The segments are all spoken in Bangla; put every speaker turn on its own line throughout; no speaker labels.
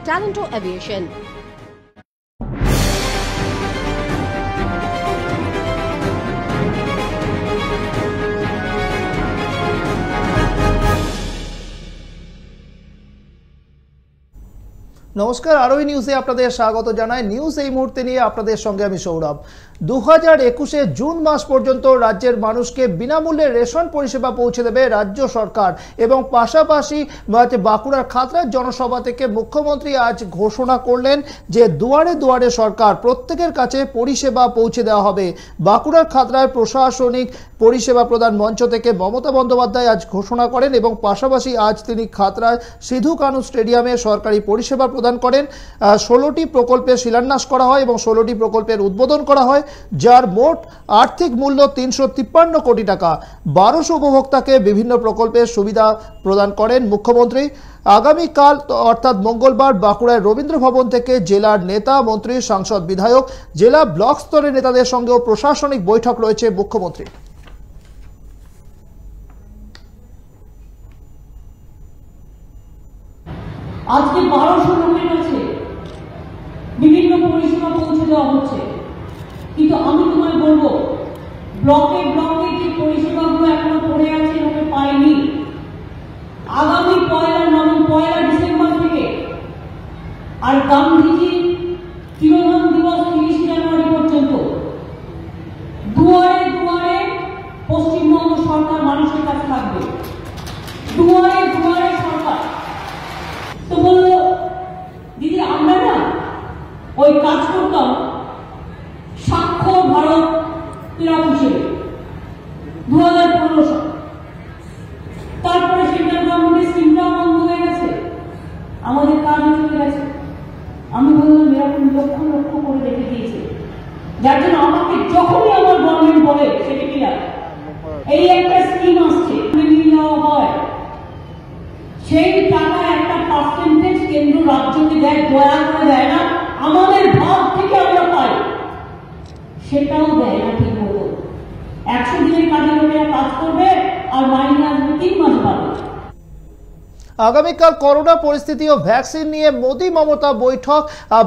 Talento Aviation.
নমস্কার, আরোই নিউজে আপনাদের স্বাগত জানাই। নিউজ এই মুহূর্তে নিয়ে আপনাদের সঙ্গে আমি সৌরভ। 2021 জুন মাস পর্যন্ত রাজ্যের মানুষকে বিনামূল্যে রেশন পরিষেবা পৌঁছে দেবে রাজ্য সরকার এবং পাশাপাশি বাঁকুড়ার খাতড়ার জনসভা থেকে মুখ্যমন্ত্রী আজ ঘোষণা করলেন যে দুয়ারে দুয়ারে সরকার, প্রত্যেকের কাছে পরিষেবা পৌঁছে দেওয়া হবে। বাঁকুড়ার খাতড়ায় প্রশাসনিক পরিষেবা প্রদান মঞ্চ থেকে মমতা বন্দ্যোপাধ্যায় আজ ঘোষণা করেন এবং পাশাপাশি আজ তিনি খাতড়ায় সিধু কানু স্টেডিয়ামে সরকারি পরিষেবা প্রদান করেন। 16টি প্রকল্পের শিলান্যাস করা হয় এবং 16টি প্রকল্পের উদ্বোধন করা হয়, যার মোট আর্থিক মূল্য 353 কোটি টাকা। 1200 উপভোক্তাকে বিভিন্ন প্রকল্পের সুবিধা প্রদান করেন মুখ্যমন্ত্রী। আগামীকাল অর্থাৎ মঙ্গলবার বাঁকুড়ায় রবীন্দ্র ভবন থেকে জেলার নেতা, মন্ত্রী, সাংসদ, বিধায়ক, জেলা ব্লক স্তরের নেতাদের সঙ্গেও প্রশাসনিক বৈঠক রয়েছে মুখ্যমন্ত্রী।
আজকে 1200 লোকের কাছে বিভিন্ন পরিষেবা পৌঁছে দেওয়া হচ্ছে, কিন্তু আমি তোমায় বলবো ব্লকে ব্লকে যে পরিষেবাগুলো এখনো পড়ে আছে, লোকে পায়নি। আগামী 1 ডিসেম্বর থেকে আর গান্ধীজি তিরোধান দিবস 30 জানুয়ারি পর্যন্ত দুয়ারে দুয়ারে পশ্চিমবঙ্গ সরকার মানুষের কাছে থাকবে। দুয়ারে দুয়ারে সরকার। তো বললো দিদি, আমরা না ওই কাজ করতাম স্বাক্ষর ভারত ক্লাব হিসেবে 2015 সাল। তারপরে সেন্ট্রাল গভর্নমেন্টের স্কিমটাও বন্ধ হয়ে গেছে, আমাদের কাজ চলে গেছে। আমি বললাম এরকম লক্ষ লক্ষ করে রেখে দিয়েছে, যার জন্য আমাকে যখনই আমার গভর্নমেন্ট বলে সেক্রেটারিয়াল এই একটা স্কিম আসছে নিয়ে নেওয়া হয়, সেই টাকা একটা পার্সেন্টেজ কেন্দ্র রাজ্যকে দেয়, দয়া করে দেয় না, আমাদের ভাগ থেকে আমরা পাই, সেটাও দেয় না ঠিক মতো। 100 দিনের কাজে লোকেরা কাজ করবে আর মাইনে আসবে 3 মাস বাদে।
আগামীকাল করোনা পরিস্থিতি ও ভ্যাকসিন নিয়ে মোদি মমতা বৈঠক।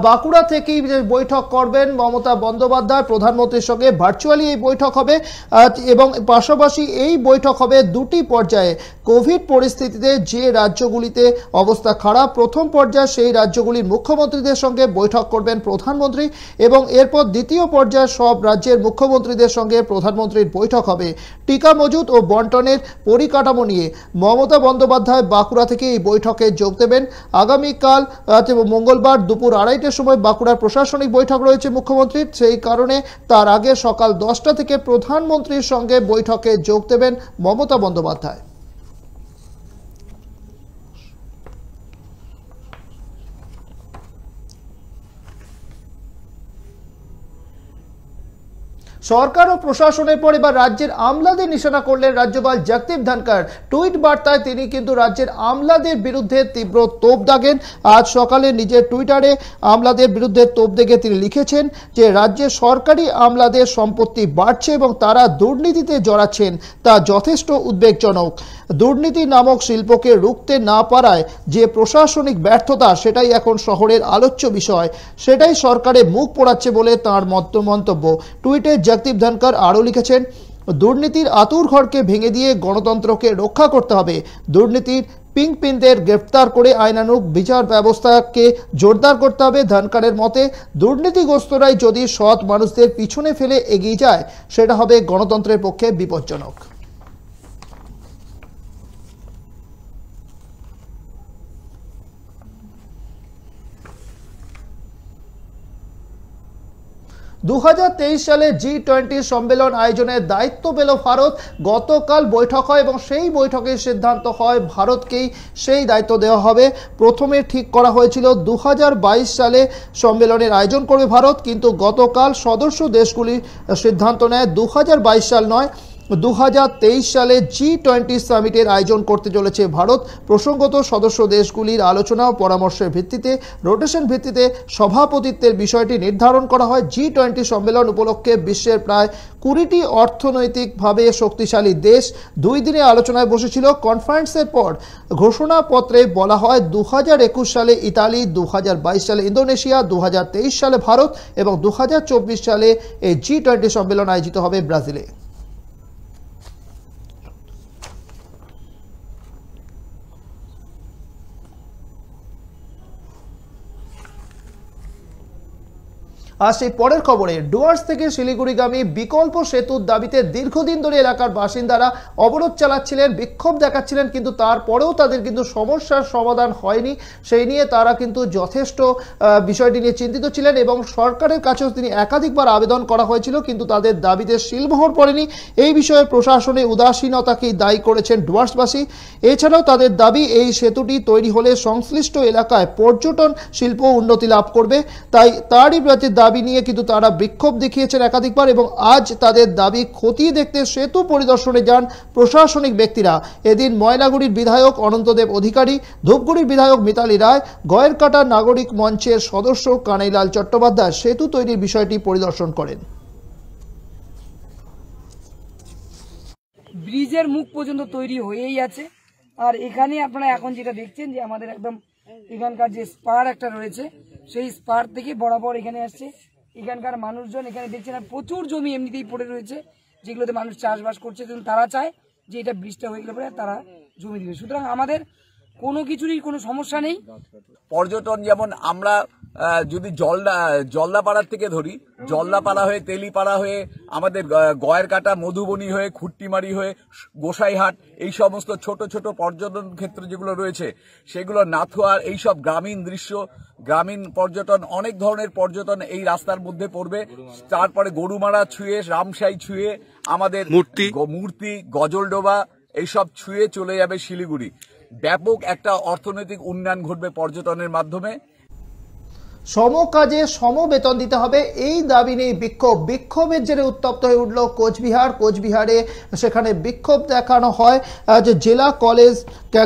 বাঁকুড়া থেকেই বৈঠক করবেন মমতা বন্দ্যোপাধ্যায়, প্রধানমন্ত্রীর সঙ্গে ভার্চুয়ালি এই বৈঠক হবে এবং পাশাপাশি এই বৈঠক হবে দুটি পর্যায়ে। কোভিড পরিস্থিতিতে যে রাজ্যগুলিতে অবস্থা খারাপ, প্রথম পর্যায়ে সেই রাজ্যগুলির মুখ্যমন্ত্রীদের সঙ্গে বৈঠক করবেন প্রধানমন্ত্রী এবং এরপর দ্বিতীয় পর্যায়ে সব রাজ্যের মুখ্যমন্ত্রীদের সঙ্গে প্রধানমন্ত্রীর বৈঠক হবে। টিকা মজুত ও বন্টনের পরিকাঠামো নিয়ে মমতা বন্দ্যোপাধ্যায় বাঁকুড়া থেকে এই বৈঠকে যোগ দেবেন। আগামীকাল মঙ্গলবার দুপুর 2:30টার সময় বাঁকুড়ার প্রশাসনিক বৈঠক রয়েছে মুখ্যমন্ত্রীর, সেই কারণে তার আগে সকাল 10টা থেকে প্রধানমন্ত্রীর সঙ্গে বৈঠকে যোগ দেবেন মমতা বন্দ্যোপাধ্যায়। সরকার ও প্রশাসনের পর এবার রাজ্যের আমলাদের নিশানা করলেন রাজ্যপাল জগদীপ ধনখড়। টুইট বার্তায় তিনি কিন্তু রাজ্যের আমলাদের বিরুদ্ধে তীব্র তোপ দাগেন। আজ সকালে নিজের টুইটারে আমলাদের বিরুদ্ধে তোপ দাগে তিনি লিখেছেন যে রাজ্যের সরকারি আমলাদের সম্পত্তি বাড়ছে এবং তারা দুর্নীতিতে জড়াচ্ছেন, তা যথেষ্ট উদ্বেগজনক। দুর্নীতি নামক শিল্পকে রুখতে না পারায় যে প্রশাসনিক ব্যর্থতা, সেটাই এখন শহরের আলোচ্য বিষয়, সেটাই সরকারের মুখ পোড়াচ্ছে বলে তাঁর মন্তব্য। টুইটে জগদীপ ধনখড় আরও লিখেছেন, দুর্নীতির আতুর ঘরকে ভেঙে দিয়ে গণতন্ত্রকে রক্ষা করতে হবে। দুর্নীতির পিংপিনদের গ্রেফতার করে আইনানুগ বিচার ব্যবস্থাকে জোরদার করতে হবে। ধনখড়ের মতে দুর্নীতিগ্রস্তরাই যদি সৎ মানুষদের পিছনে ফেলে এগিয়ে যায়, সেটা হবে গণতন্ত্রের পক্ষে বিপজ্জনক। সালে G20 সম্মেলন আয়োজনের দায়িত্ব পেল ভারত। গতকাল বৈঠক হয় এবং সেই বৈঠকের সিদ্ধান্ত হয় ভারতকেই সেই দায়িত্ব দেওয়া হবে। প্রথমে ঠিক করা হয়েছিল 2022 সালে সম্মেলনের আয়োজন করবে ভারত, কিন্তু গতকাল সদস্য দেশগুলি সিদ্ধান্ত নেয় 2022 সাল নয়, 2023 সালে G20 সামিটের আয়োজন করতে চলেছে ভারত। প্রসঙ্গত সদস্য দেশগুলির আলোচনা ও পরামর্শের ভিত্তিতে রোটেশন ভিত্তিতে সভাপতিত্বের বিষয়টি নির্ধারণ করা হয়। G20 সম্মেলন উপলক্ষে বিশ্বের প্রায় 20টি অর্থনৈতিকভাবে শক্তিশালী দেশ 2 দিনে আলোচনায় বসেছিল। কনফারেন্সের পর ঘোষণাপত্রে বলা হয় 2021 সালে ইতালি, 2022 সালে ইন্দোনেশিয়া, 2023 সালে ভারত এবং 2024 সালে এই G20 সম্মেলন আয়োজিত হবে ব্রাজিলে। আর সেই পরের খবরে ডুয়ার্স থেকে শিলিগুড়িগামী বিকল্প সেতুর দাবিতে দীর্ঘদিন ধরে এলাকার বাসিন্দারা অবরোধ চালাচ্ছিলেন, বিক্ষোভ দেখাচ্ছিলেন, কিন্তু তারপরেও তাদের কিন্তু সমস্যার সমাধান হয়নি। সেই নিয়ে তারা কিন্তু যথেষ্ট বিষয়টি নিয়ে চিন্তিত ছিলেন এবং সরকারের কাছেও তিনি একাধিকবার আবেদন করা হয়েছিল, কিন্তু তাদের দাবিতে শিলমোহর পড়েনি। এই বিষয়ে প্রশাসনের উদাসীনতাকেই দায়ী করেছেন ডুয়ার্সবাসী। এছাড়াও তাদের দাবি এই সেতুটি তৈরি হলে সংশ্লিষ্ট এলাকায় পর্যটন শিল্প উন্নতি লাভ করবে। তাই তারই দাবি নিয়ে কিন্তু তারা বিক্ষোভ দেখিয়েছেন একাধিকবার এবং আজ তাদের দাবি খতিয়ে দেখতে সেতু পরিদর্শনে যান প্রশাসনিক ব্যক্তিরা। এদিন ময়নাগুড়ির বিধায়ক অনন্তদেব অধিকারী, ধূপগুড়ির বিধায়ক মিতালি রায়, গয়েরকাটা নাগরিক মঞ্চের সদস্য কানাইলাল চট্টোপাধ্যায় সেতু তৈরির বিষয়টি পরিদর্শন করেন।
ব্রিজের মুখ পর্যন্ত তৈরি হয়েই আছে। আর এখানে আপনারা এখন যেটা দেখছেন যে আমাদের একদম এখানকার যে স্পার একটা রয়েছে, সেই স্পার থেকে বরাবর এখানে আসছে। এখানকার মানুষজন এখানে দেখছেন আর প্রচুর জমি এমনিতেই পড়ে রয়েছে, যেগুলোতে মানুষ চাষবাস করছে, তারা চায় যে এটা ব্রিজটা হয়ে গেলে পরে তারা জমি দিবে। সুতরাং আমাদের কোনো কিছুরই কোনো সমস্যা নেই।
পর্যটন যেমন আমরা যদি জলদাপাড়ার থেকে ধরি, জলদাপাড়া হয়ে তেলিপাড়া হয়ে আমাদের গয়েরকাটা, মধুবনী হয়ে, খুট্টিমারি হয়ে, গোসাইহাট, এই সমস্ত ছোট ছোট পর্যটন ক্ষেত্র যেগুলো রয়েছে সেগুলো, নাথুয়ার, এইসব গ্রামীণ দৃশ্য, গ্রামীণ পর্যটন, অনেক ধরনের পর্যটন এই রাস্তার মধ্যে পড়বে। তারপরে গরুমারা ছুঁয়ে, রামসাই ছুঁয়ে, আমাদের মূর্তি, গজলডোবা এইসব ছুঁয়ে চলে যাবে শিলিগুড়ি। ব্যাপক একটা অর্থনৈতিক উন্নয়ন ঘটবে পর্যটনের মাধ্যমে।
সমকাজে সমবেতন দিতে হবে, এই দাবি নেই বিক্ষোভের জেরে উত্তপ্ত হয়ে উঠল কোচবিহারে সেখানে বিক্ষোভ দেখানো হয় যে জেলা কলেজ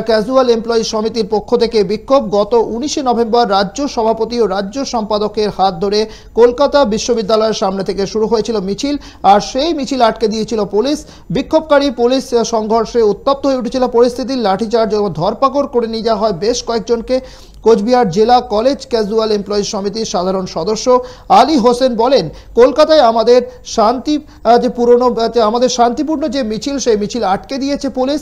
ক্যাজুয়াল এমপ্লয়ি সমিতির পক্ষ থেকে বিক্ষোভ। গত 19 নভেম্বর রাজ্য সভাপতি ও রাজ্য সম্পাদকের হাত ধরে কলকাতা বিশ্ববিদ্যালয়ের সামনে থেকে শুরু হয়েছিল মিছিল, আর সেই মিছিল আটকে দিয়েছিল পুলিশ। বিক্ষোভকারী পুলিশ সংঘর্ষে উত্তপ্ত হয়ে উঠেছিল পরিস্থিতি, লাঠিচার্জ ও ধরপাকড় করে নিয়ে যাওয়া হয় বেশ কয়েকজনকে। কোচবিহার জেলা কলেজ ক্যাজুয়াল এমপ্লয়িজ সমিতির সাধারণ সদস্য আলী হোসেন বলেন, কলকাতায় আমাদের শান্তিপূর্ণ যে মিছিল, সেই মিছিল আটকে দিয়েছে পুলিশ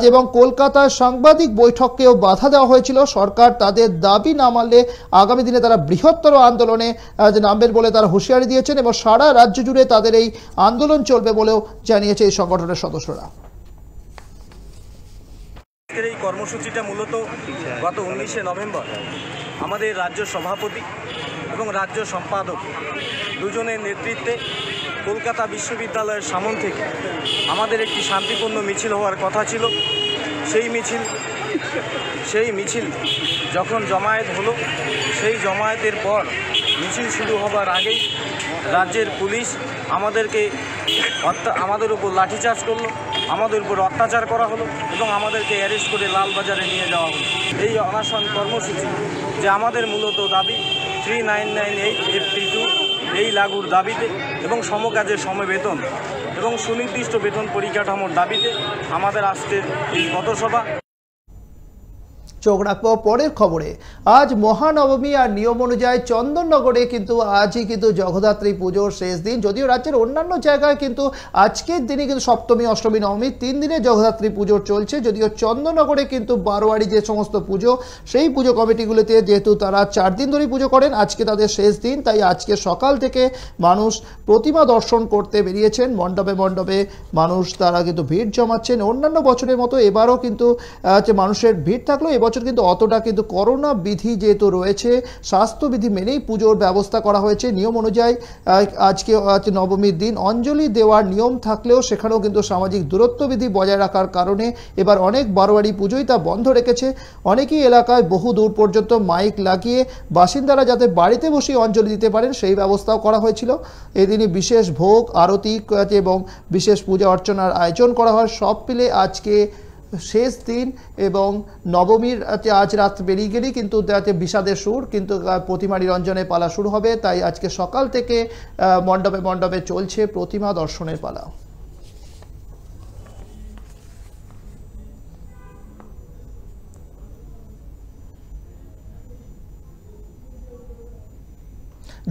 এবং কলকাতায় সাংবাদিক বৈঠককেও বাধা দেওয়া হয়েছিল। সরকার তাদের দাবি না মানলে আগামী দিনে তারা বৃহত্তর আন্দোলনে নামবেন বলে তারা হুঁশিয়ারি দিয়েছেন এবং সারা রাজ্য জুড়ে তাদের এই আন্দোলন চলবে বলেও জানিয়েছে এই সংগঠনের সদস্যরা।
এই কর্মসূচিটা মূলত গত 19 নভেম্বর আমাদের রাজ্য সভাপতি এবং রাজ্য সম্পাদক দুজনের নেতৃত্বে কলকাতা বিশ্ববিদ্যালয়ের সামন থেকে আমাদের একটি শান্তিপূর্ণ মিছিল হওয়ার কথা ছিল। সেই মিছিল যখন জমায়েত হলো, সেই জমায়েতের পর মিছিল শুরু হবার আগেই রাজ্যের পুলিশ আমাদের উপর লাঠিচার্জ করলো, আমাদের উপর অত্যাচার করা হলো এবং আমাদেরকে অ্যারেস্ট করে লালবাজারে নিয়ে যাওয়া হলো। এই অনশন কর্মসূচি যে আমাদের মূলত দাবি 3998 FT2 এই লাগুর দাবিতে এবং সমকাজের সমবেতন এবং সুনির্দিষ্ট বেতন পরিকাঠামোর দাবিতে আমাদের আজকের এই পথসভা।
চোখ রাখবো পরের খবরে। আজ মহানবমী আর নিয়ম অনুযায়ী চন্দননগরে কিন্তু আজই কিন্তু জগদ্ধাত্রী পুজোর শেষ দিন। যদিও রাজ্যের অন্যান্য জায়গায় কিন্তু আজকের দিনে কিন্তু সপ্তমী, অষ্টমী, নবমী 3 দিনে জগদ্ধাত্রী পুজো চলছে। যদিও চন্দননগরে কিন্তু বারোয়ারি যে সমস্ত পুজো, সেই পুজো কমিটিগুলিতে যেহেতু তারা 4 দিন ধরেই পুজো করেন, আজকে তাদের শেষ দিন, তাই আজকে সকাল থেকে মানুষ প্রতিমা দর্শন করতে বেরিয়েছেন। মণ্ডপে মণ্ডপে মানুষ তারা কিন্তু ভিড় জমাচ্ছেন। অন্যান্য বছরের মতো এবারও কিন্তু মানুষের ভিড় থাকলেও এবছর কিন্তু অতটা কিন্তু করোনা বিধি যেহেতু রয়েছে, স্বাস্থ্যবিধি মেনেই পুজোর ব্যবস্থা করা হয়েছে। নিয়ম অনুযায়ী আজকে নবমীর দিন অঞ্জলি দেওয়ার নিয়ম থাকলেও সেখানেও কিন্তু সামাজিক দূরত্ববিধি বজায় রাখার কারণে এবার অনেক বারোয়ারি পুজোই তা বন্ধ রেখেছে। অনেকেই এলাকায় বহু দূর পর্যন্ত মাইক লাগিয়ে বাসিন্দারা যাতে বাড়িতে বসে অঞ্জলি দিতে পারেন সেই ব্যবস্থাও করা হয়েছিল। এদিনই বিশেষ ভোগ, আরতি এবং বিশেষ পূজা অর্চনার আয়োজন করা হয়। সব মিলে আজকে শেষ দিন এবং নবমীর আজ রাত বেরিয়ে গেলেই কিন্তু বিষাদের সুর, কিন্তু প্রতিমা নিরঞ্জনের পালা শুরু হবে। তাই আজকে সকাল থেকে মণ্ডপে মণ্ডপে চলছে প্রতিমা দর্শনের পালা।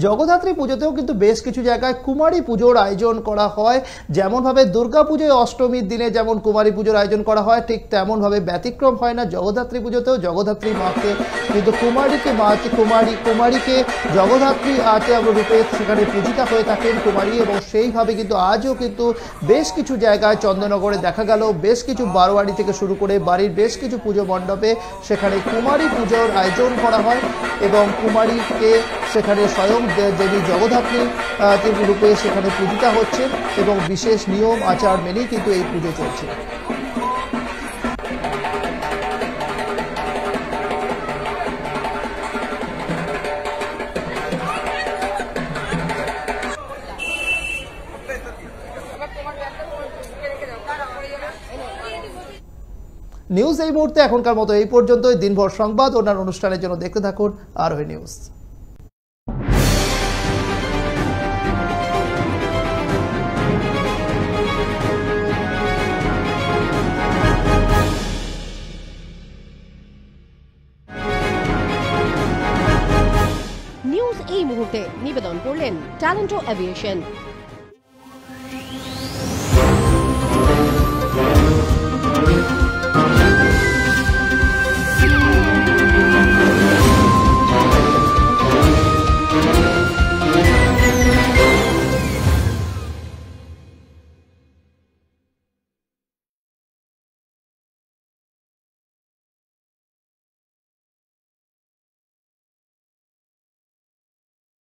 জগদ্ধাত্রী পুজোতেও কিন্তু বেশ কিছু জায়গায় কুমারী পুজোর আয়োজন করা হয়। যেমনভাবে দুর্গা পুজোয় অষ্টমীর দিনে যেমন কুমারী পুজোর আয়োজন করা হয়, ঠিক তেমনভাবে ব্যতিক্রম হয় না জগদ্ধাত্রী পুজোতেও। জগদ্ধাত্রী মাকে কিন্তু কুমারীকে জগদ্ধাত্রী রূপে সেখানে পূজিতা হয়ে থাকেন কুমারী, এবং সেইভাবে কিন্তু আজও কিন্তু বেশ কিছু জায়গায় চন্দননগরে দেখা গেল বেশ কিছু বারোয়ারি থেকে শুরু করে বাড়ির বেশ কিছু পুজো মণ্ডপে সেখানে কুমারী পুজোর আয়োজন করা হয় এবং কুমারীকে সেখানে স্বয়ং দেবী জগদ্ধাত্রী রূপে সেখানে পূজিতা হচ্ছে এবং বিশেষ নিয়ম আচার মেনেই কিন্তু এই পুজো চলছে। নিউজ এই মুহূর্তে এখনকার মতো এই পর্যন্তই। দিনভর সংবাদ অন্যান্য অনুষ্ঠানের জন্য দেখতে থাকুন আরোহী নিউজ।
নিউজ এই মুহূর্তে নিবেদন করলেন ট্যালেন্টো এভিয়েশন।